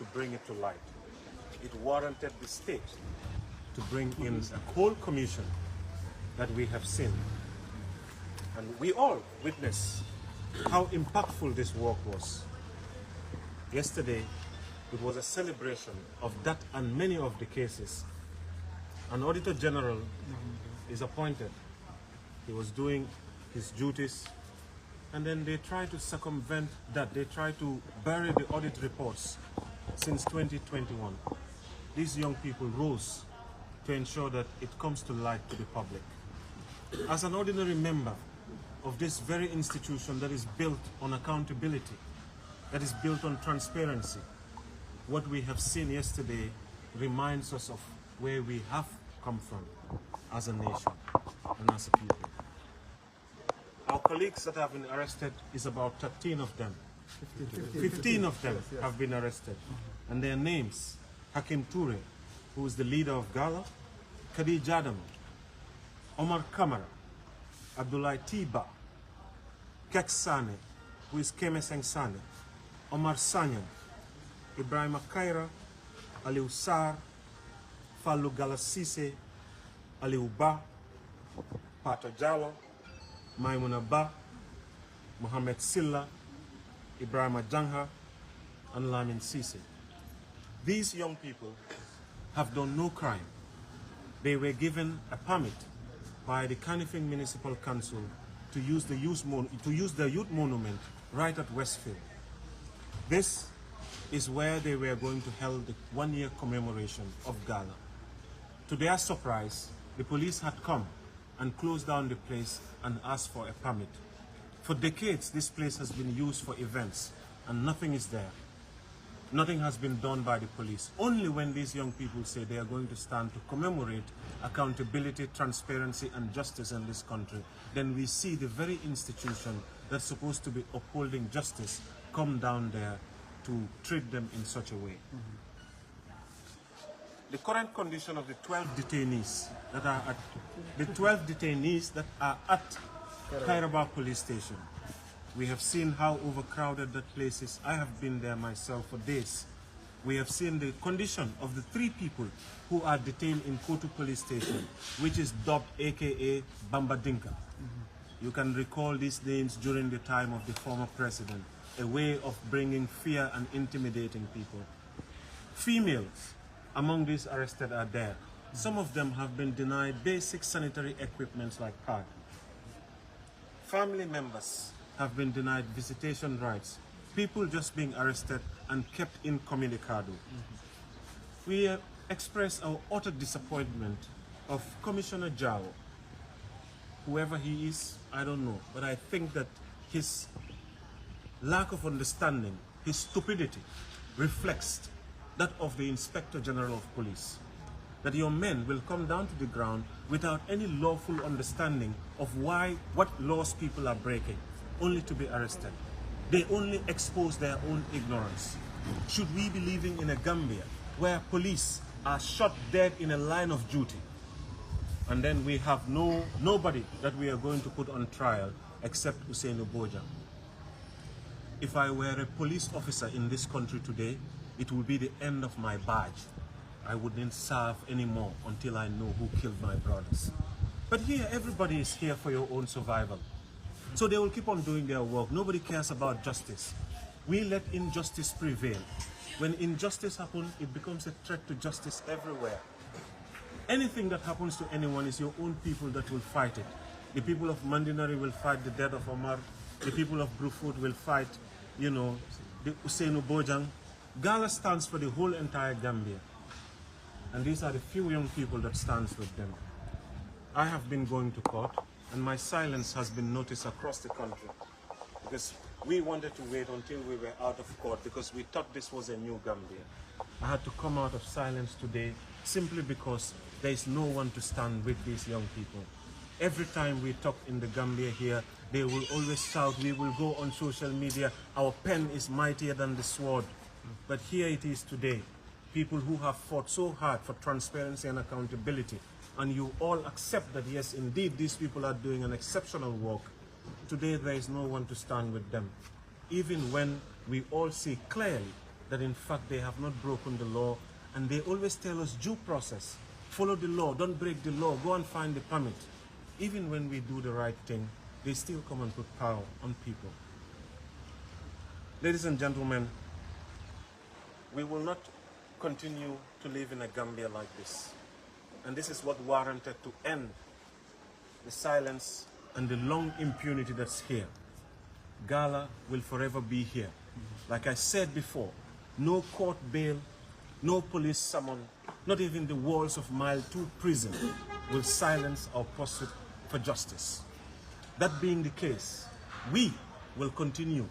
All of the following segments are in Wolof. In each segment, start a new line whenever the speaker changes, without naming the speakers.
to bring it to light. It warranted the state to bring in a whole commission that we have seen. And we all witnessed how impactful this work was. Yesterday, it was a celebration of that and many of the cases. An Auditor General is appointed. He was doing his duties, and then they try to circumvent that. They try to bury the audit reports since 2021. These young people rose to ensure that it comes to light to the public. As an ordinary member of this very institution that is built on accountability, that is built on transparency, what we have seen yesterday reminds us of where we have come from as a nation and as a people. Our colleagues that have been arrested is about 13 of them. 15 of them have been arrested. And their names, Hakim Toure, who is the leader of Gala, Khadija Adam, Omar Kamara, Abdullah Tiba, Kek Sane, who is Kemeseng Sane, Omar Sanyan, Ibrahim Akaira, Aliou Sarr, Fallou Galasise, Aliou Ba, Pato Jallo, Maimouna Ba, Mohamed Silla, Ibrahima Jangha, and Lamin Sise. These young people have done no crime. They were given a permit by the Kanifing Municipal Council to use the youth monument right at Westfield. This is where they were going to hold the one-year commemoration of Gala. To their surprise, the police had come and closed down the place and asked for a permit. For decades, this place has been used for events, and nothing is there. Nothing has been done by the police. Only when these young people say they are going to stand to commemorate accountability, transparency, and justice in this country, then we see the very institution that's supposed to be upholding justice come down there to treat them in such a way. The current condition of the 12 detainees that are at Kairaba police station. We have seen how overcrowded that place is. I have been there myself for days. We have seen the condition of the 3 people who are detained in Kotu police station, which is dubbed AKA Bambadinka. You can recall these names during the time of the former president, a way of bringing fear and intimidating people. Females among these arrested are there. Some of them have been denied basic sanitary equipment like pad. Family members have been denied visitation rights. People just being arrested and kept incommunicado. We express our utter disappointment of Commissioner Jao. Whoever he is, I don't know, but I think that his lack of understanding, his stupidity, reflects that of the Inspector General of Police. That your men will come down to the ground without any lawful understanding of what laws people are breaking, only to be arrested. They only expose their own ignorance. Should we be living in a Gambia where police are shot dead in a line of duty, and then we have nobody that we are going to put on trial except Usainu Bojang? If I were a police officer in this country today, it would be the end of my badge. I wouldn't serve anymore until I know who killed my brothers. But here, everybody is here for your own survival. So they will keep on doing their work. Nobody cares about justice. We let injustice prevail. When injustice happens, it becomes a threat to justice everywhere. Anything that happens to anyone is your own people that will fight it. The people of Mandinari will fight the death of Omar. The people of Brufut will fight, the Usainu Bojang. Gala stands for the whole entire Gambia. And these are the few young people that stands with them. I have been going to court, and my silence has been noticed across the country. Because we wanted to wait until we were out of court because we thought this was a new Gambia. I had to come out of silence today simply because there is no one to stand with these young people. Every time we talk in the Gambia here, they will always shout, we will go on social media, our pen is mightier than the sword. But here it is today. People who have fought so hard for transparency and accountability, and you all accept that yes, indeed, these people are doing an exceptional work. Today there is no one to stand with them. Even when we all see clearly that in fact they have not broken the law, and they always tell us due process, follow the law, don't break the law, go and find the permit. Even when we do the right thing, they still come and put power on people. Ladies and gentlemen, we will not continue to live in a Gambia like this. And this is what warranted to end the silence and the long impunity that's here. Gala will forever be here. Like I said before, no court bail, no police summon, not even the walls of Mile 2 prison will silence our pursuit for justice. That being the case, we will continue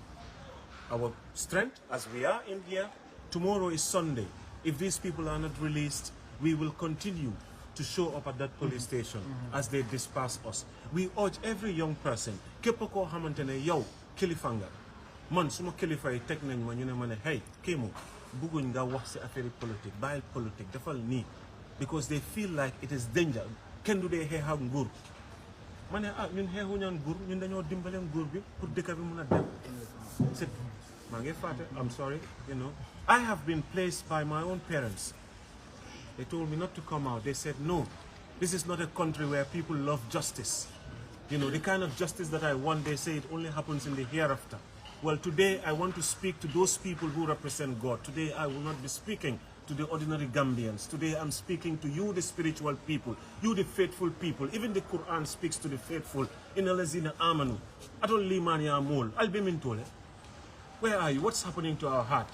our strength as we are in here. Tomorrow is Sunday. If these people are not released, we will continue to show up at that police station as they disperse us. We urge every young person, képp koo xamante ne yow kilifa nga, man suma kilifa yi teg nañ ma ñu ne ma ne hey Kémo bëgguñ nga wax ci affaire politique, bàyyil politique, defal nii, because they feel like it is danger. Kenn du dee xeex ak nguur. Ma ne ñun xeexuñu ak nguur, ñun dañoo dimbale nguur bi pour dëkk bi mun a dem. I'm sorry, you know. I have been placed by my own parents. They told me not to come out. They said, no, this is not a country where people love justice. You know, the kind of justice that I want, they say it only happens in the hereafter. Well, today I want to speak to those people who represent God. Today I will not be speaking to the ordinary Gambians. Today I'm speaking to you, the spiritual people, you, the faithful people. Even the Quran speaks to the faithful. In Alazina Amanu. Atol Limani Amol. Albimintole. Where are you? What's happening to our heart?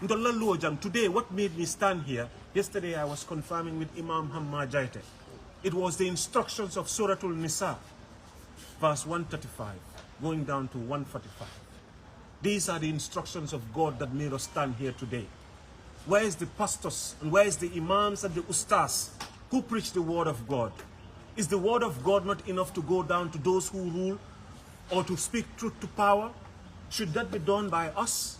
Today, what made me stand here, yesterday I was confirming with Imam Hamma Jaite. It was the instructions of Suratul Nisa, verse 135, going down to 145. These are the instructions of God that made us stand here today. Where is the pastors and where is the imams and the ustas who preach the word of God? Is the word of God not enough to go down to those who rule or to speak truth to power? Should that be done by us?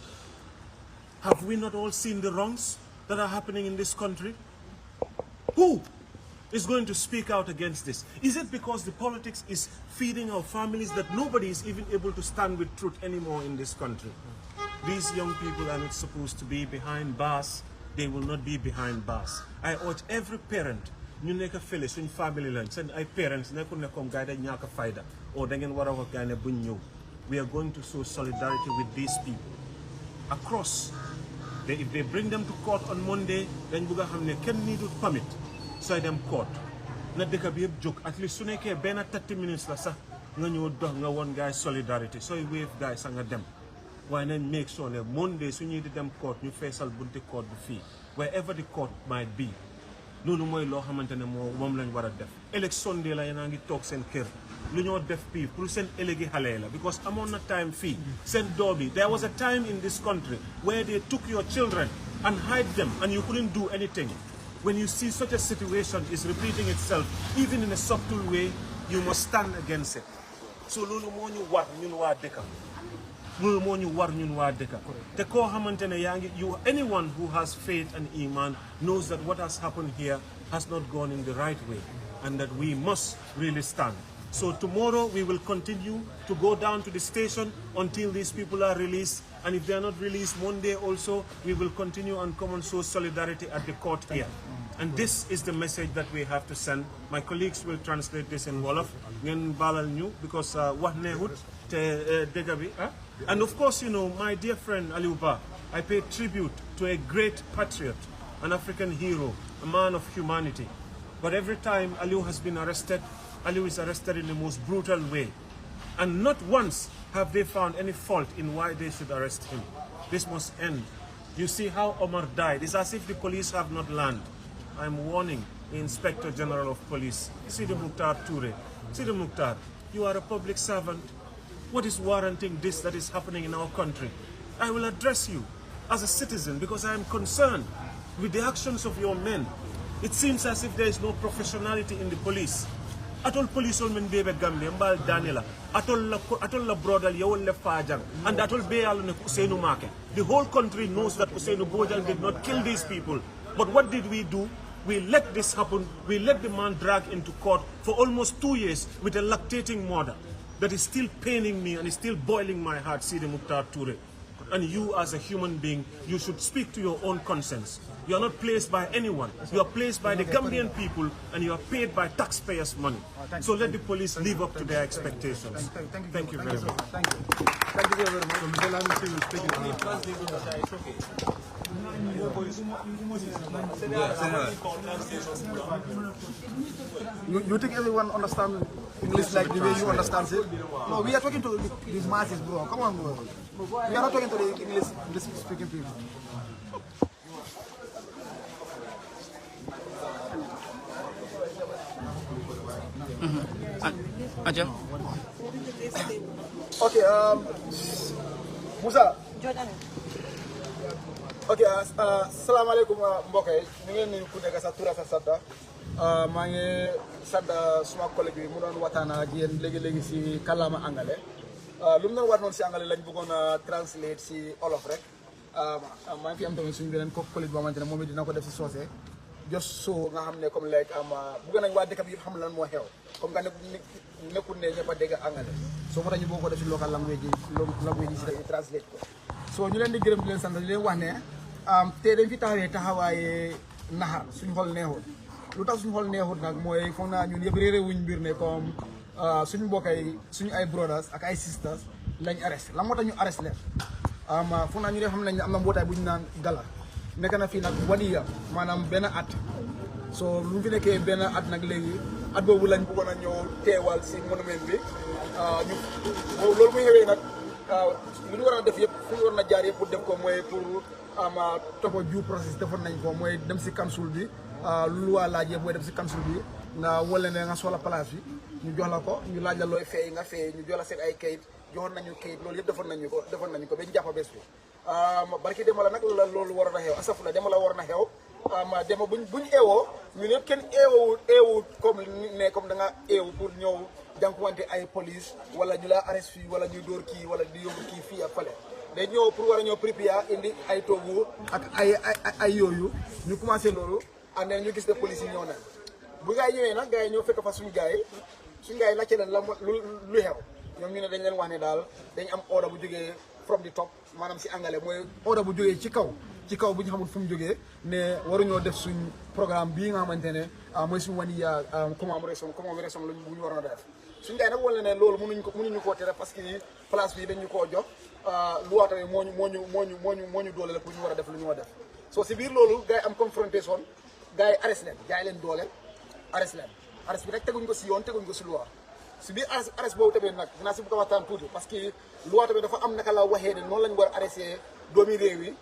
Have we not all seen the wrongs that are happening in this country? Who is going to speak out against this? Is it because the politics is feeding our families that nobody is even able to stand with truth anymore in this country? These young people are not supposed to be behind bars. They will not be behind bars. I urge every parent, ñu nekk fële suñ family lañ seen ay parents nekkul ne comme gars yi dañ ñàkk fayda or da ngeen war a wax gars ne buñ ñëw. We are going to show solidarity with these people across. If they bring them to court on Monday, then buga hamne ken needed permit. So them court. Na deka bi yeb joke. At least su nekkee benn 30 minutes la sax nga ñëw dox nga won guys solidarity. So you wave guys nga dem. Why then make sure that Monday su ñuy di dem court ñu feesal bunti court bi fii. Wherever the court might be. Loolu mooy loo xamante ne moom lañ war a def. Ëllëg Sunday la yéen a ngi toog seen kër. Lu ñoo def fii pour seen ëllëgi xale la because amoon na time fii seen doom yi. There was a time in this country where they took your children and hide them and you couldn't do anything. When you see such a situation is repeating itself, even in a subtle way, you must stand against it. So loolu moo ñu war ñun waa dëkk. Loolu moo ñu war ñun waa dëkk. Te koo xamante ne yaa ngi anyone who has faith and iman knows that what has happened here has not gone in the right way and that we must really stand. So tomorrow we will continue to go down to the station until these people are released. And if they are not released, Monday also, we will continue and come and show solidarity at the court here. And this is the message that we have to send. My colleagues will translate this in Wolof. Ngeen balal ñu because wax neexut te dëgg bi. And of course, you know, my dear friend Aliou Bah, I pay tribute to a great patriot, an African hero, a man of humanity. But every time Aliou has been arrested, Aliou is arrested in the most brutal way. And not once have they found any fault in why they should arrest him. This must end. You see how Omar died. It's as if the police have not learned. I'm warning the Inspector General of Police, Sidi Mukhtar Toure. Sidi Mukhtar, you are a public servant. What is warranting this that is happening in our country? I will address you as a citizen because I am concerned with the actions of your men. It seems as if there is no professionality in the police. Atol police ol men bebe Gambia mbal Daniela atol la brodal yawol le fajang and atol be yalo ne Ousseynou Make. The whole country knows that Ousseynou Bojang did not kill these people. But what did we do? We let this happen. We let the man drag into court for almost 2 years with a lactating mother. That is still paining me and is still boiling my heart, Sidi Mukhtar Toure. and you as a human being, you should speak to your own conscience. You are not placed by anyone. You are placed by the Gambian people, and you are paid by taxpayers' money. So let the police live up to their expectations. Thank you very much.
Thank you. Thank you very much. You think everyone understands English like the way you understand it? No, we are talking to these masses, bro. Come on, bro. We are not talking to the English speaking people.
Aja.
Okay, Musa. Okay, assalamualaikum mbokk yi ñu ngi leen nuyu ku nekk sa tur ak sa sadda maa ngi sadda suma collègue bi mu doon waxtaan ak yéen léegi-léegi si kàllaama angale lu mu doon wax noonu si angale lañ bëggoon a translate si olof rek maa ngi fi am tamit suñu beneen collègue boo xamante ne moom it dina ko def si soose jos so nga xam ne comme like bëgg nañ waa dëkk bi yëpp xam lan moo xew comme nga nekkul ne ñëpp a dégg angale soo moo tax ñu boo ko def si local language yi si dañuy translate ko so ñu leen di gërëm di leen sant di leen wax ne te dañ fi taxawaaye naxar suñu xol neexul lu tax suñu xol neexul nag mooy foog naa ñun yëpp réeré wuñ mbir ne comme suñu mbokk yi suñu ay brothers ak ay sisters lañ arrest la moo tax ñu arrest leen foog naa ñu ne xam nañ ne am na mbootaay bu ñu naan gala nekk na fii nag wadiya maanaam benn at so lu ñu fi nekkee benn at nag léegi at boobu lañ bëggoon a ñëw teewal si monument bi ñu loolu muy xewee nag lu ñu war a def yëpp fu ñu war na jaar yëpp pour def ko mooy pour toppa due process defoon nañ ko mooy dem si council bi lu waa laaj yëpp mooy dem si council bi nga wala ne nga soxla place bi ñu jox la ko ñu laaj la looy fay nga fay ñu jox la seen ay kayit joxoon nañu kayit loolu yëpp defoon nañu ko ba ñu jàppa bés bi barki dema la nag la loolu waroon a xew asafula dema la waroon a xew dema buñ eewoo ñu ne kenn eewu comme ne comme da nga eewu pour ñëw jànkuwante ay police wala ñu la arrest fii wala ñuy dóor kii wala di yóbbu kii fii ak fale day ñëw pour war a ñëw prépare indi ay toogu ak ay yooyu ñu commencé loolu and ñu gis ne police yi ñëw na bu gaa yi ñëwee nag gaa yi ñëw fekk fa suñu gars yi laajte leen la lu xew ñoom ñu ne dañ leen wax ne daal dañ am ordre bu jógee from the top maanaam si angale mooy ordre bu jógee ci kaw bu ñu xamul fu mu jógee ne waruñoo def suñ programme bii nga xamante ne mooy suñu wan ya commémoration lañ bu ñu waroon a def suñu gars yi nag wala ne loolu mënuñu koo tere parce que place bi dañu koo jox loi tamit moo ñu doole la pour ñu war a def lu ñu war a def so si biir loolu gars yi am confrontation gars yi arrest leen gars yi leen doole arrest bi rek teguñ ko si yoon teguñ ko si loi si biir arrest boobu tamit nag dinaa si bëgg a waxtaan tuuti parce que loi tamit dafa am naka la waxee ne noonu lañ war a arrêté doomi réew yi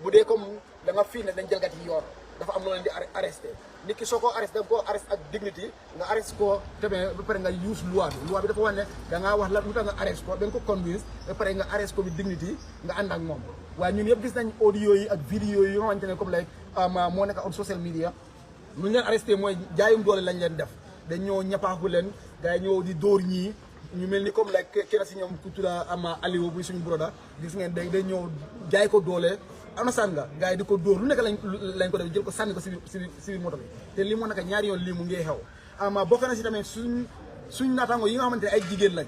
bu dee comme da nga fii ne dañ jalgati yoon dafa am noonu leen di arrêté nit ki soo ko arrêté da nga koo arrêté ak dignity nga arrêté ko tamit ba pare nga use loi bi dafa wax ne da ngaa wax la lu tax nga arrêté ko da nga ko convince ba pare nga arrêté ko bi dignity nga ànd ak moom waaye ñun yëpp gis nañ audio yi ak vidéo yi nga xamante ne comme like moo nekk on social media lu ñu leen arrêté mooy jaayum doole lañ leen def dañ ñëw ñapaaxu leen gars yi ñëw di dóor ñii ñu mel ni comme like kenn si ñoom ku tudda ama Aliou buy suñu broda gis ngeen day ñëw jaay ko doole am na sànn nga gars yi di ko dóor lu nekk lañ ko def jël ko sànni ko si biir moto bi te lii moo nekk ñaari yoon lii mu ngi xew bokk na si tamit suñ naataango yi nga xamante ne ay jigéen lañ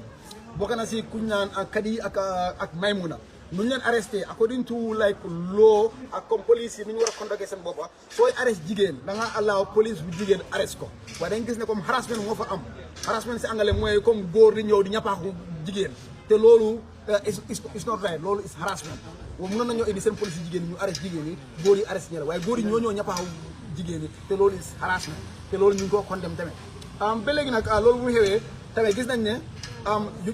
bokk na si kuñ naan Kadi ak Maymuna nu ñu leen arrêté according to like law ak comme police yi nu ñu war a conducté seen boppa sooy arrêté jigéen da nga allow police bu jigéen arrêté ko waaye dañ gis ne comme harassment moo fa am harassment si angale mooy comme góor di ñëw di ñapaaxu jigéen te loolu is not right loolu is harassment mënoon nañoo indi seen police yi jigéen ñu arrêté jigéen yi góor yi arrêté ñeneen waaye góor yi ñoo ñapaaxu jigéen yi te loolu is harassment te loolu ñu ngi ko condamné tamit ba léegi nag loolu bu xewee tamit gis nañ ne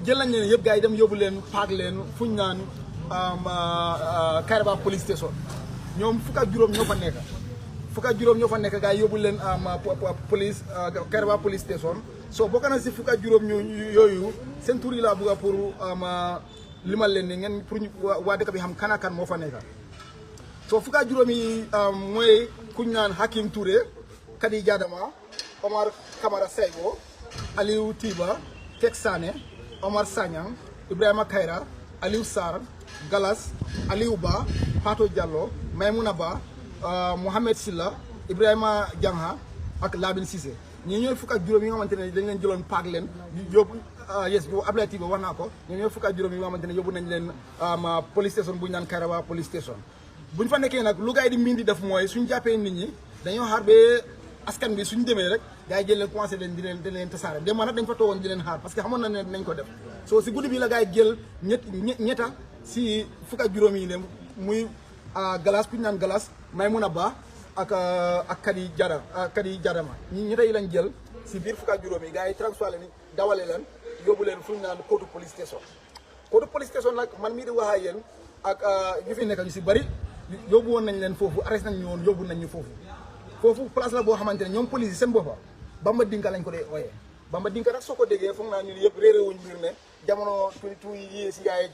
jël nañ leen yëpp gars yi dem yóbbu leen paak leen fuñ naan Kairaba police station ñoom fukk ak juróom ñoo fa nekk gars yi yóbbu leen police Kairaba police station so bokk na si fukk ak juróom yooyu seen tur yi laa bëgg pour limal leen ni ngeen pour waa dëkk bi xam kan ak kan moo fa nekk so fukk ak juróom yi mooy kuñ naan Hakim Touré Kadi Jadama Omar Kamara Seybo Aliou Tiba Kek Sané Omar Sanyang Ibrahima Kaira Aliou Sarr Galas Aliou Ba Fatou Diallo Maymouna Ba Mohamed Silla Ibrahima Jangha ak Labin Cissé ñii ñooy fukk ak juróom yi nga xamante ne dañ leen jëloon paak leen yóbbu yes bu Ablaye Tigo wax naa ko ñoom ñooy fukk ak juróom yi nga xamante ne yóbbu nañ leen police station bu ñu naan Kairaba police station bu ñu fa nekkee nag lu gars yi di miin di def mooy suñ jàppee nit ñi dañoo xaar ba askan bi suñ demee rek gars yi jël leen commencé leen di leen tasaare dem nag dañ fa toogoon di leen xaar parce que xamoon na ne nañ ko def so si guddi bi la gars yi jël ñetta si fukk ak juróom yi leen muy galas ku ñu naan galas Maymuna Ba ak Kadi Jadama ñetta yi lañ jël si biir fukk ak juróom yi gars yi transféré leen dawale leen yóbbu leen fu ñu naan Kotu police station Kotu police station nag man mii di wax ak yéen ak ñu fi nekk ñu si bëri yóbbu woon nañ leen foofu arrêté nañ ñu woon yóbbu nañ ñu foofu place la boo xamante ne ñoom police yi seen boppa Bamba Dinka lañ ko dee ooyee Bamba Dinka nag soo ko déggee foog naa ñun yëpp réeré wuñ mbir ne jamono tuuti yi si yaa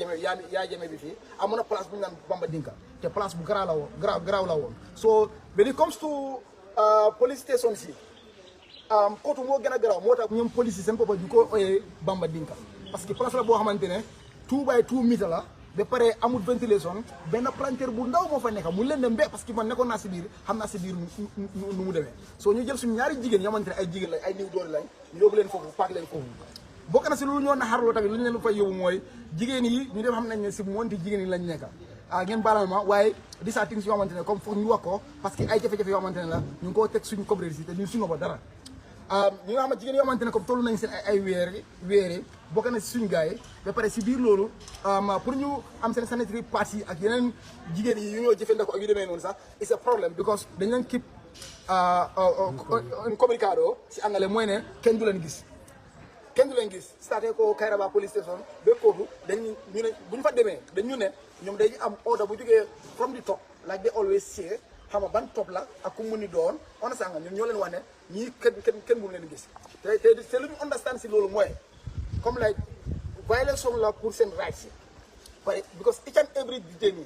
jame bi fii amoon na place bu ñu naan Bamba Dinka te place bu garaaw la woon garaaw la woon so when it comes to police station si Kotu moo gën a garaaw moo tax ñoom police yi seen boppa ñu ko ooyee Bamba Dinka parce que place la boo xamante ne 2 by 2 mètres la ba pare amul ventilation benn planter bu ndaw moo fa nekk mu leen dem mbé parce que man nekkoon naa si biir xam naa si biir nu mu demee soo ñu jël suñu ñaari jigéen yoo xamante ne ay jigéen lañ ay niw doole lañ ñu yóbbu leen foofu paak leen foofu bokk na si loolu ñoo naxarloo tamit lu ñu leen fay yóbbu mooy jigéen yi ñu dem xam nañ ne si monti jigéen yi lañ nekk ngeen baalal ma waaye di saa things yoo xamante ne comme foog ñu wax ko parce que ay jafe-jafe yoo xamante ne la ñu ngi koo teg suñu cobré si te ñun suñu ba dara ñi nga xam ne jigéen yoo xamante ne comme toll nañ seen ay weere bokk na si suñu gars yi ba pare si biir loolu pour ñu am seen sanitary pads yi ak yeneen jigéen yi yu ñoo jëfandikoo ak yu demee noonu sax it's a problem because dañ leen keep communicado si angale mooy ne kenn du leen gis starté ko Kairaba police station ba kooku ñu ne bu ñu fa demee dañ ñu ne ñoom day am order bu jógee from the top like they always say xam nga ban top la ak ku mu ni doon on a sanga ñun ñoo leen wax ne ñii kenn bu leen gis te lu ñu understand si loolu mooy comme like violation la pour seen rights yi pare because each and every day nii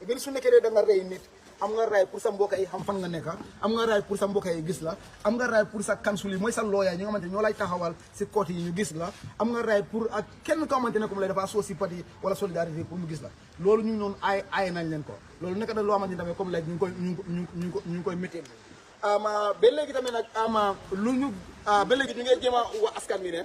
biir su nekkee da nga rey nit am nga raay pour sa mbokk yi xam fan nga nekk am nga raay pour sa mbokk yi gis la am nga raay pour sa council yi mooy sa lawyer ñi nga xamante ñoo lay taxawal si côté yi ñu gis la am nga raay pour ak kenn ko xamante ne comme lay dafa soo sympathie wala solidarité pour mu gis la loolu ñu ngi noonu ay nañ leen ko loolu nekk na loo xamante ne tamit comme like ñu ngi koy météo ba léegi tamit nag lu ñu ba léegi ñu ngi jéem a wax askan wi ne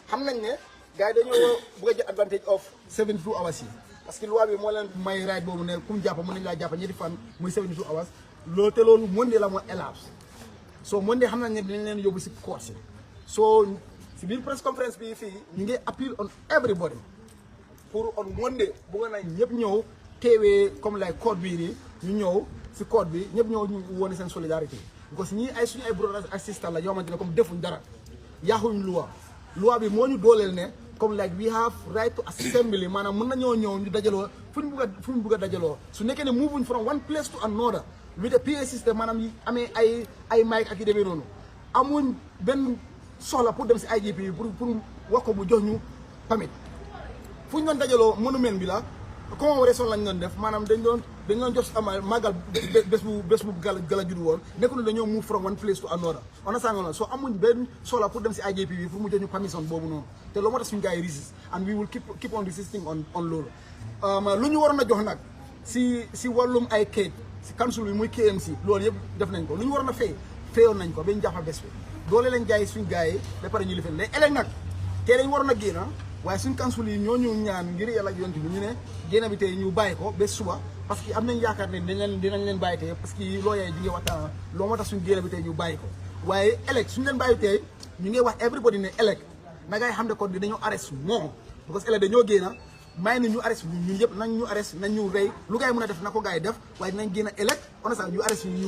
xam nañ ne gars yi dañoo bëgg a jël advantage of 72 hours yi parce que loi bi moo leen may right boobu ne kum jàpp mën nañ laa jàpp ñetti fan muy 72 hours loolu te loolu Monday la moo elapse so Monday xam nañ ne dinañ leen yóbbu si court si so si biir press conference bi fii ñu ngi appeal on everybody pour on Monday bëgg nañ ñëpp ñëw teewee comme lay court bii nii ñu ñëw si court bi ñëpp ñëw ñu wone seen solidarité parce que ñii ay suñu ay brothers ak sisters la yoo xamante ne comme defuñ dara yaaxuñ loi bi moo ñu dooleel ne comme like we have right to assembly maanaam mën nañoo ñëw ñu dajaloo fu ñu bugg a dajaloo su nekkee ne moving from one place to another with a PA system maanaam yi amee ay mic ak yi demee noonu amuñ benn soxla pour dem si IGP yi pour wax ko bu jox ñu permit fu ñu doon dajaloo monument bi la commémoration lañ doon def maanaam dañ doon jox ama màggal bés bu gala judd woon nekkul dañoo move from one place to another on a sànga soo amuñ benn soxla pour dem si IGP bi pour mu jox ñu permission boobu noonu te loolu moo tax suñu gars yi resist and we will keep on resisting on loolu lu ñu waroon a jox nag si wàllum ay kayit si council bi muy KMC loolu yëpp def nañ ko lu ñu waroon a fayoon nañ ko ba ñu jàppal bés bi doole leen jaay suñu gars yi ba pare ñu lifin léegi ëllëg nag tey dañ waroon a génn waaye suñ council yi ñoo ñu ñaan ngir yàlla ak yonti bi ñu ne génn bi tey ñu bàyyi ko ba suba parce que am nañ yaakaar ne dinañ leen bàyyi tey parce que loo yaay di ngi waxtaan loo moo tax suñ génn bi tey ñu bàyyi ko waaye ëllëg suñu leen bàyyi tey ñu ngi wax everybody ne ëllëg na ngay xam ne kon dañoo arrest moom parce que ëllëg dañoo génn may na ñu arrest ñun yëpp nañ ñu arrest nañ ñu rey lu gars yi mën a def na ko gars yi def waaye dinañ génn ëllëg on sax ñu arrest ñu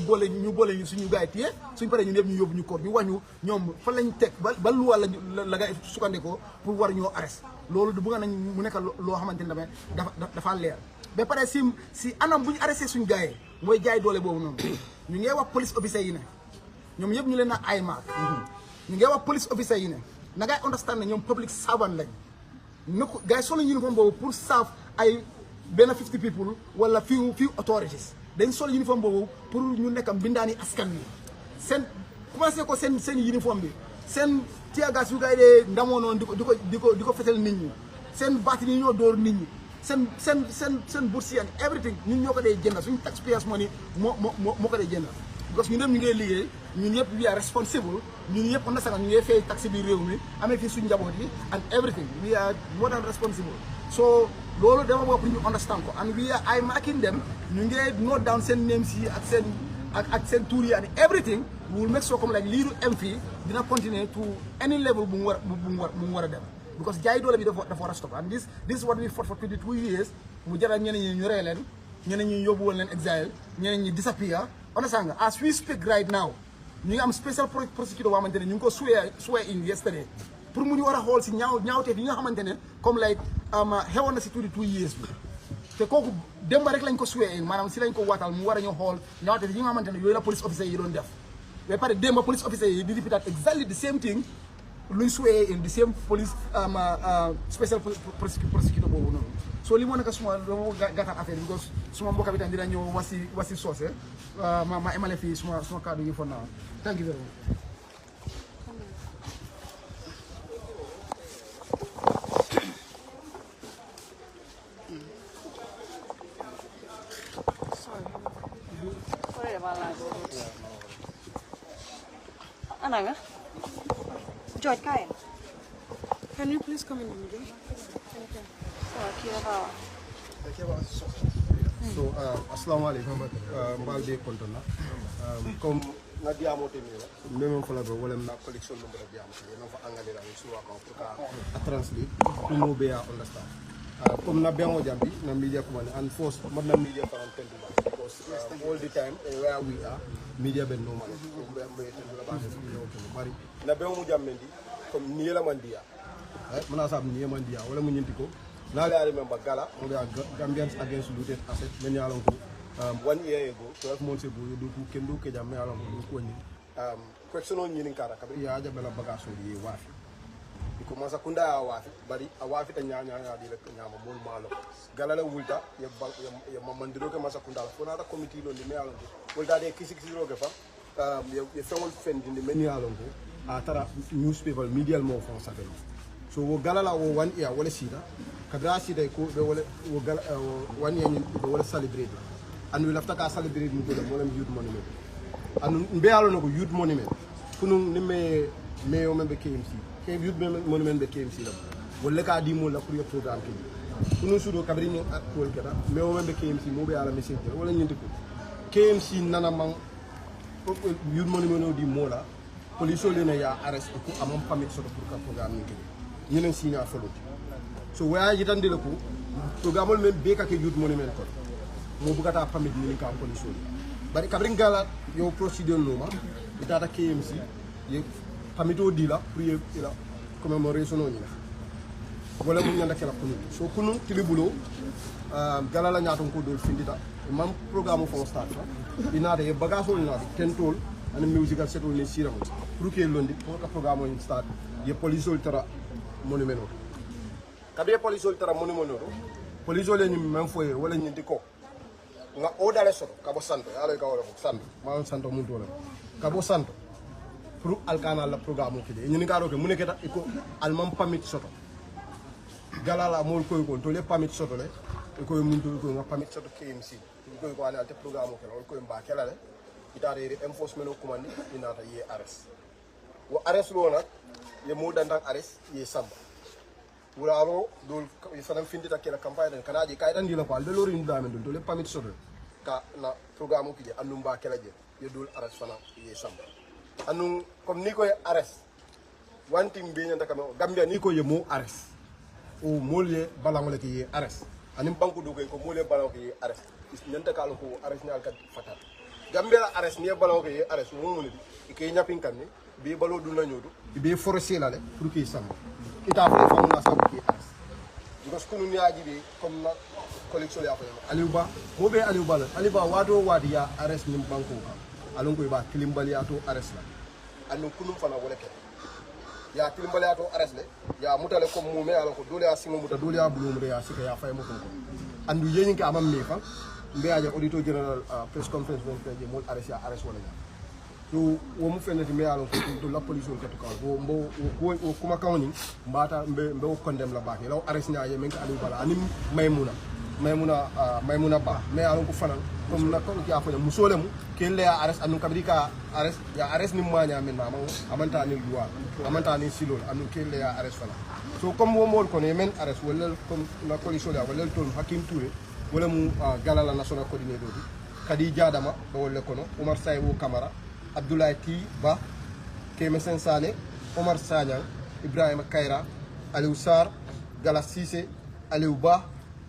boole ñu suñu gars yi téye suñu paree ñun yëpp ñu yóbbu ñu koor ñu wax ñu ñoom fan lañ teg ba lu wàll la gars yi sukkandikoo pour war ñoo arrest loolu du bëgg nañ mu nekk loo xamante ne dafa leer ba pare si anam bu ñu arrêté suñu gars yi mooy jaay doole boobu noonu ñu ngi wax police officer yi ne ñoom yëpp ñu leen a ay maak ñu ngi wax police officer yi ne na ngay understand ne ñoom public servant lañ na ko gars yi solo uniforme boobu pour serve ay benn 50 people wala few authorities dañ solo uniforme boobu pour ñu nekk mbindaani askan wi seen commencé ko seen uniforme bi seen tiyagas yu gars yi dee ndamoo noonu di ko fetal nit ñi seen baat yi ñoo door nit ñi seen bourse and everything ñun ñoo ko dee jënd suñu taxpayers money moo ko dee jënd because ñun ñëpp ñu ngi liggéey ñun ñëpp we are responsible ñun ñëpp understand ñu ngi fay taxi bi réew mi amee fii suñu njaboot yi and everything we are more than responsible so loolu dama bëgg pour ñu understand ko and we are I marking them ñu ngi note down seen names yi ak seen tour yi and everything we will make sure comme like lii du em fii dina continuer to any level bu mu war a dem because jaay doole bi dafa war a stop and this is what we fought for 22 years mu jaral ñeneen ñi ñu rey leen ñeneen ñi yóbbu woon leen exile ñeneen ñi disappear understand nga as we speak right now ñu ngi am special prosecutor boo xamante ne ñu ngi ko swear in yesterday pour mu ñu war a xool si ñaawteef yi nga xamante ne comme like xewoon na si 22 years bi te kooku démba rek lañ ko swear in maanaam si lañ ko waatal mu war a ñu xool ñaawteef yi nga xamante ne yooyu la police officer yi doon def ba pare démba police officer yi di repeat exactly the same thing luñ swear in the same police special prosecutor boobu noonu so li moo nekk suma dama gàttal affaire bi because suma mbokk bi tam dina ñëw wasi soose ma emale fii suma kàddu yi for now thank you very much.
Ananga, George Kain.
Can you please come in the middle?
So, assalamualaikum. Mbalde kontona. Comme na diamo temira. Même fala do wala na collection number diamo. Na fa angale la so wa ko ka translate pour mo be understand. Comme na bengo jambi na media ko and force man na media for because all the time where we are media ben normal. Mari na bengo jambendi comme ni la mandia. Mana sab ni mandia wala mu ñenti ko. Now I remember Gala, we are Gambians against looted assets. Many along 1 year ago, 12 months ago, you do can do Kajame along question on Yin Kara, Kabia Jabella Bagaso, the Wafi. Because Masakunda Wafi, but a Wafi and Yana Yama Malo. Galala Wulta, your Mamanduka Masakunda, for another committee on the mail. Well, that a Kisik your family friend in the many along Atara newspaper, media more from Saturday. So Galala 1 year, what is it? Kadrasi they ko wala 1 year they wala celebrate and we lafta ka celebrate mu ko mo youth monument and mbe alo no youth monument kunu nimme meyo membe KMC ke youth monument be KMC la wala ka di mo la pour programme ke kunu sudo kabri ñu ak ko keda meyo membe KMC mo be ala message wala ñenti ko KMC nana man youth monument di mo la police le na ya arrest ko amam permit so pour ka programme ni ñeneen signa folo so where you done the local programme men be ka ke youth monument ko mo bugata permit ni ka police bari kabrin gala yo procedure no ma data KMC ye permit o dila pour ye ila commémoration ni wala mu ñanda kala kunu so kunu tilibulo gala la ñaton ko dol findita mam programme fo start ina de bagage ni na tentol and musical setol ni siram pour que londi pour ka programme ni start ye police ultra monument kabe police ultra monument police le ni même foye wala ñinti ko nga odale soto kabo santo ala ka wala ko santo ma santo mun tola kabo santo pour alkana la programme ko de ñini ka ro ke mun keta iko almam permit soto galala mol koy ko to le permit soto le ko mun to ko nga permit soto KMC ko ala te programme ko ko mba kala le itare enforcement ko mandi inata ye arrest wo arrest lo nak ye mo dandang arrest ye samba wala alo dol fanam findita kala campagne den kanaji kaydan dila ko albe lori ndu amen dol le permit soto ka na programme ko je andum ba kala je ye dol arrest fana ye samba anu comme ni ko arrest wanti mbe nyanda kam Gambia ni ko ye mo arrest o molye balangole ki ye arrest anim banku do ko molye balangole ki ye arrest nyanta kala ko arrest nyal kat fatal Gambia arrest ni balangole ki ye arrest mo mo ni ke nyapin kan ni be balo du na nyodo be forcer la le pour ki samba ita fa famna sa ki arrest because kunu ni aji be comme na collection ya fa aliuba mo be aliuba wado wadi ya arrest ni banku ka alon ko ba kilimbali ato arrest la anu kunu fana wala ke ya kilimbali ato arrest le ya mutale ko mo me alon ko dole ya simo muta dole ya bulum re ya sika ya fay mo ko andu yeyin ka amam me fa mbe aja auditor general press conference won fe je mo arrest ya arrest wala ya so wo mu fenati me alon ko la police on katuka bo mbo ko kuma kawni mbata mbe ko condemn la baake law arrest nya ye men ka ali bala anim maymuna maymuna ba mais alon ko fanal comme na ko ya fo musole mu kelle ya arrest anu kabrika arrest ya arrest ni manya men mama amanta ni loi amanta ni silol anu kelle ya arrest fala so comme wo mol ko ne men arrest wala comme na coalition da wala ton Hakim Touré wala mu galala national coordinator bi kadi jadama do wala kono Omar Saywo Camara Abdoulaye Ti Ba Kemessen Sané Omar Sagnang Ibrahima Kayra Aliou Sarr Gala Cissé Aliou Ba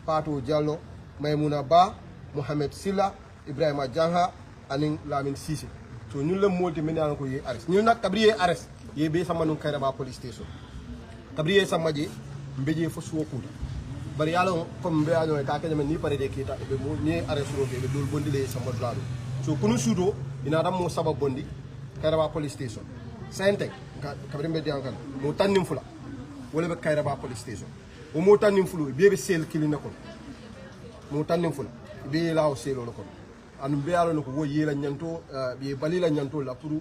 Pato Diallo Maymouna Ba Mohamed Silla Ibrahima Dianha aning Lamine Cissé so ñun la molti men ko ye arrest ñun nak kabriye arrest ye be sama nun Kayra Ba police station kabriye sama je mbeje fo suwo kuta bari yalla comme be ano ka kanyame ni pare de kita be mo ni arrest ro be dol bondile sama dlado so kunu sudo ina dam mo sabab bondi Kayra Ba police station sente kabri mbedi ankal mo tannim fula wala be Kayra Ba police station o mo tannim fulu be sel kilina ko mo tannim fula be lawo selo ko anu be yalo ko wo yela nyanto be balila nyanto la pour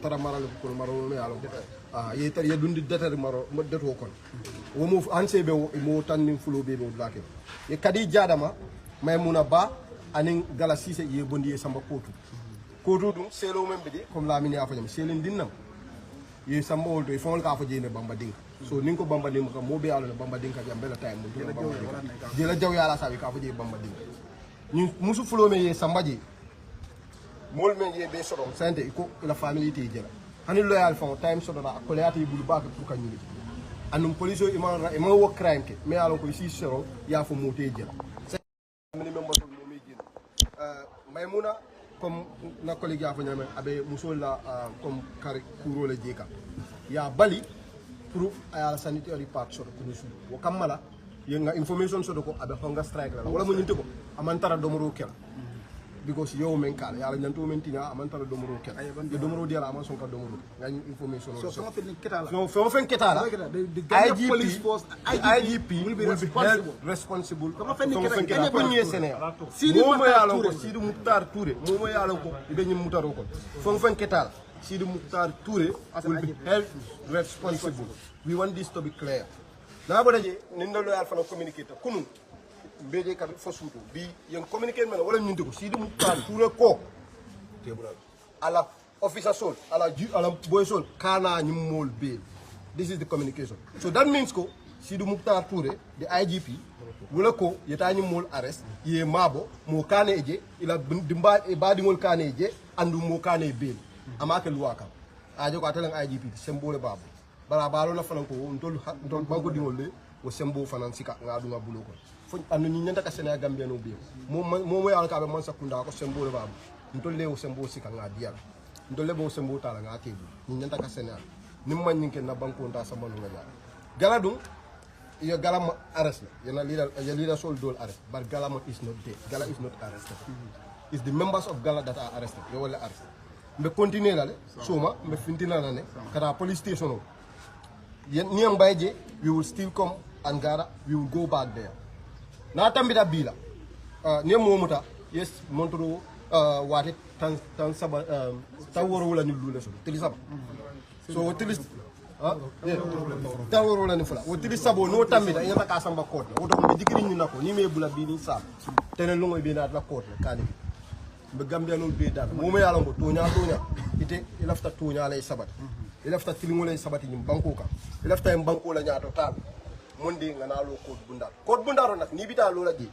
tara maral ko maro me yalo ye tar ye dundi deter maro mo deto ko wo mo anse be mo tannim fulu be blake e kadi jadama Maymuna Ba anin Gala Cissé ye bondi e samba kotu dum selo men be comme la mini afanyam selin dinnam ye samba wol to fon ka fa jene Bamba Dinka so ninko Bamba Dinka mo be yalo Bamba Dinka jambela time mo jela jaw yala sabi ka fa je Bamba Dinka ñu musu fulo me ye samba ji mol men ye be sodo sante ko la family ti jela hani loyal fon time sodo na ko leati bulu baka pour ka ñuni anum police ima wo crime ke me yalo ko ici sero ya fo mo te jela mini member mo mi jin Maymuna comme na collègue ya fa ñame abe musul la comme kar kuro le jeka ya bali pour ala sanitary part sodo ko musul wo kamala yenga information sodo ko abe honga strike la wala mo ñinti ko amantara domoro kel because yo men kala yalla ñanto men tinya amantara domoro kel ye domoro diala aman son ka domoro ngani information so
so fen ketala
so fen ketala
the Gambia police force
IGP will be responsible comme fen ketala ko ñe Sénégal mo yalla ko Sidi Moukhtar Touré mo yalla ko be ñi mutaro ko fon fen ketala Sidi Moukhtar Touré will be held responsible. We want this to be clear. Na bodaje nindo loyal fana communicator kunu beje ka fo suuto bi yen communicator men wala ñunti ko Sidi Moukhtar Touré ko tebulal ala officer sol ala boy sol kana ñi mol be. This is the communication. So that means ko Sidi Moukhtar Touré the IGP wala ko yeta ñi mol arrest ye mabo mo kane eje ila dimba e badi ngol kane eje andu mo kane be amake luwaka ajo ko atelan IGP sembole babu bara balo la fanan ko ndol banko dingol le o sembo fanan sika ngadu ngabulo ko fo anu ni nyanta ka Sénégal Gambia no be mo yalla ka be man sakunda ko sembo le babu ndol le o sembo sika ngadiya ndol le bo sembo tala ngatebu ni nyanta ka Sénégal nim man nyinke na banko nda sa manu ngala gala dum yo gala ma arrest yana leader sol dol arrest but gala is not dead. Gala is not arrested. It's the members of Gala that are arrested. Yo wala arrest mbe continue la le soma mbe fintina na ne kata police station ni ambaje we will still come and Gara we will go back there na tambida bila ni momuta yes montoro wate tan saba taworo wala ni lule so tili saba so tili taworo wala ni fula o tili sabo no tambida ina ka samba court o do mbe dikiri ni nako ni me bula bi ni sa tenen lungo be na la court kani be Gambia no be dal mo yalla ngo tonya ite ilafta tonya lay sabat ilafta tilingo lay sabati nyim banko ka ilafta en banko la nyaato tal monde ngana lo code bundaro nak ni bita lo la di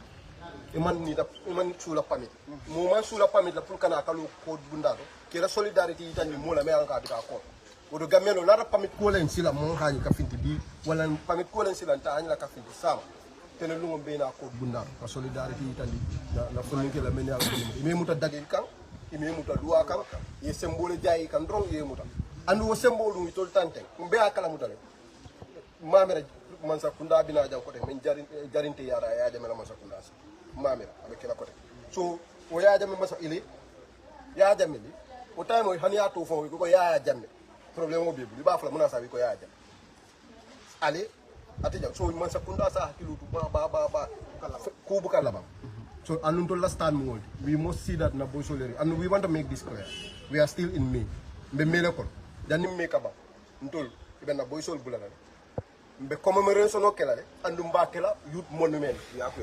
iman ni da iman sula pamit mo man sula pamit la pour kana ka lo code bundaro ke la solidarité itani mo la me an ka bita ko wodo Gambia no la pamit ko len sila mo haani ka finti bi wala pamit ko len sila ta haani la ka finti sama tene lungo be na code bundaro ka solidarité itani na foninke la meni ala me muta dagi kan ime muta duwa kan ye sembole jayi kan drong ye muta andu wo sembolu mi tol tante mbe akala mutale mamere mansa kunda bina jaw ko de men jarinte yara ya jame la mansa kunda mamere avec la côté so o ya jame masa ile ya jame li o tay mo hani ya to fon ko ya jame problème o bebu ba fala muna sabi ko ya jame ale atija so mansa kunda sa hakilu ba ko bu kala ba. So anunto last time world, we must see that na Bosoleri, and we want to make this clear. We are still in May. Mbe mele kon. Jani make aba. Ntol iben na Bosol bulana. mbe commemoration o kela and mba kela youth monument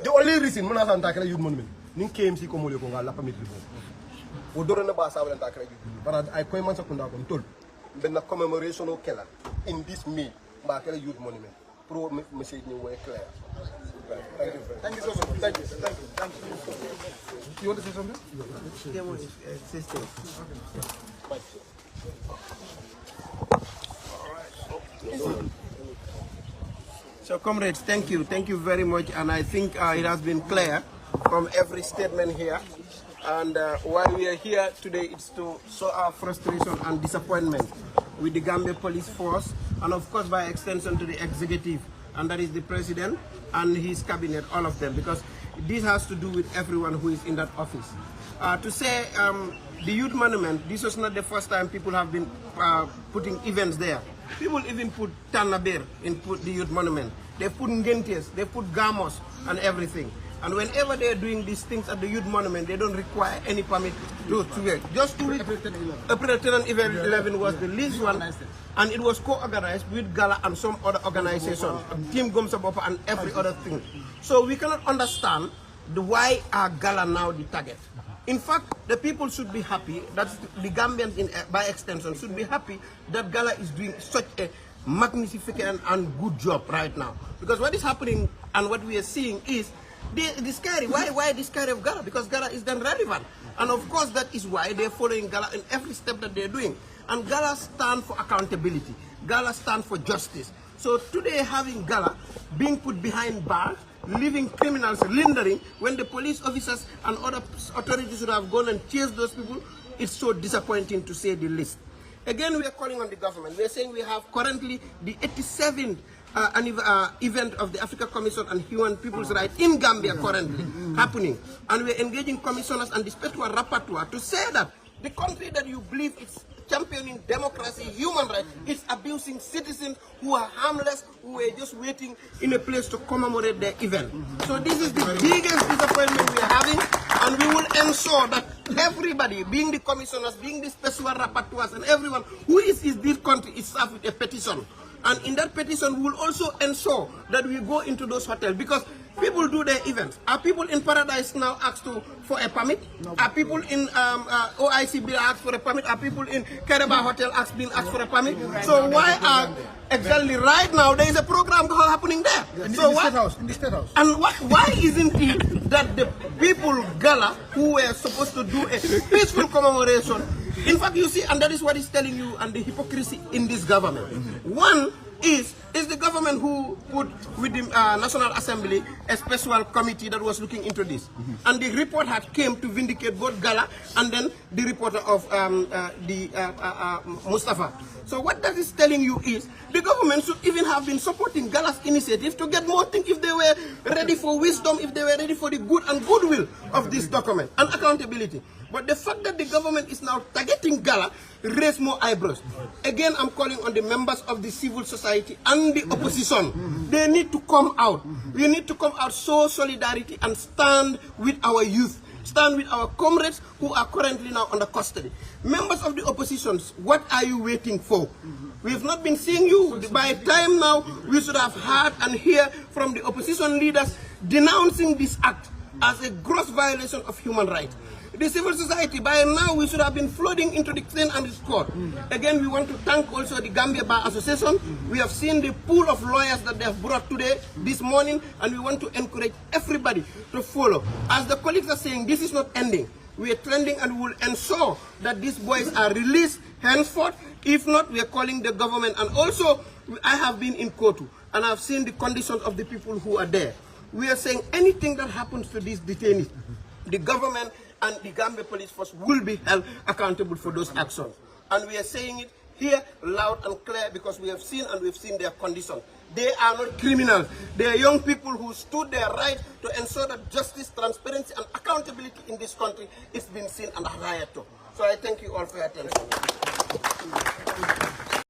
the only reason muna san ta kela youth monument nin KMC ko mole ko ngala pamit libo o doro na ba sa wala ta kela youth but I koy man sakunda ko tol mbe na commemoration o kela in this meal mba kela youth monument pro message ni way clear. Thank you so much. Thank you. You want to say something?
So, comrades, thank you. Thank you very much. And I think it has been clear from every statement here. And why we are here today is to show our frustration and disappointment with the Gambia Police Force, and of course by extension to the executive, and that is the president and his cabinet, all of them, because this has to do with everyone who is in that office. To say the youth monument, this was not the first time people have been putting events there. People even put Tanaber in the youth monument. They put Ngentes, they put Gamos and everything. And whenever they are doing these things at the youth monument, they don't require any permit to it. Just 2 weeks, April 10 Event 11 was the least one, and it was co-organized with Gala and some other organizations, Team Gomsabopa and every other thing. So we cannot understand why are Gala now the target. In fact, the people should be happy, that the Gambians by extension should be happy that Gala is doing such a magnificent and good job right now. Because what is happening and what we are seeing is the scary. Why the scary of Gala? Because Gala is then relevant. And of course that is why they're following Gala in every step that they're doing. And Gala stands for accountability. Gala stands for justice. So today having Gala being put behind bars, leaving criminals lingering when the police officers and other authorities should have gone and chased those people, it's so disappointing to say the least. Again, we are calling on the government. We are saying we have currently the 87th event of the Africa Commission on Human People's Rights in Gambia currently happening. And we are engaging commissioners and the special rapporteur to say that the country that you believe is championing democracy, human rights, is abusing citizens who are harmless, who are just waiting in a place to commemorate their event. So this is the biggest disappointment we are having, and we will ensure that everybody, being the commissioners, being the special rapporteurs, and everyone who is in this country is served with a petition. And in that petition, we will also ensure that we go into those hotels, because people do their events. Are people in Paradise now asked for a permit? No. Are people in OIC being asked for a permit? Are people in Karaba Hotel being asked for a permit? So why are exactly right now there is a program happening there?
In
so
the State House.
And why isn't it that the people Gala who were supposed to do a peaceful commemoration? In fact, you see, and that is what is telling you, and the hypocrisy in this government. One is the government who put with the National Assembly a special committee that was looking into this. And the report had came to vindicate both Gala and then the reporter of Mustafa. So what that is telling you is the government should even have been supporting Gala's initiative to get more things if they were ready for wisdom, if they were ready for the good and goodwill of this document and accountability. But the fact that the government is now targeting Gala raise more eyebrows. Again, I'm calling on the members of the civil society and the opposition. They need to come out. We need to come out, show solidarity and stand with our youth. Stand with our comrades who are currently now under custody. Members of the oppositions, what are you waiting for? We have not been seeing you. By time now, we should have heard and hear from the opposition leaders denouncing this act as a gross violation of human rights. The civil society, by now we should have been flooding into the Senate and the court. Again, we want to thank also the Gambia Bar Association. We have seen the pool of lawyers that they have brought today, this morning, and we want to encourage everybody to follow. As the colleagues are saying, this is not ending. We are trending, and we will ensure that these boys are released henceforth. If not, we are calling the government. And also, I have been in Kotu, and I have seen the conditions of the people who are there. We are saying anything that happens to these detainees, the government and the Gambia Police Force will be held accountable for those actions. And we are saying it here loud and clear because we have seen and we've seen their condition. They are not criminals. They are young people who stood their right to ensure that justice, transparency, and accountability in this country is being seen and adhered to. So I thank you all for your attention.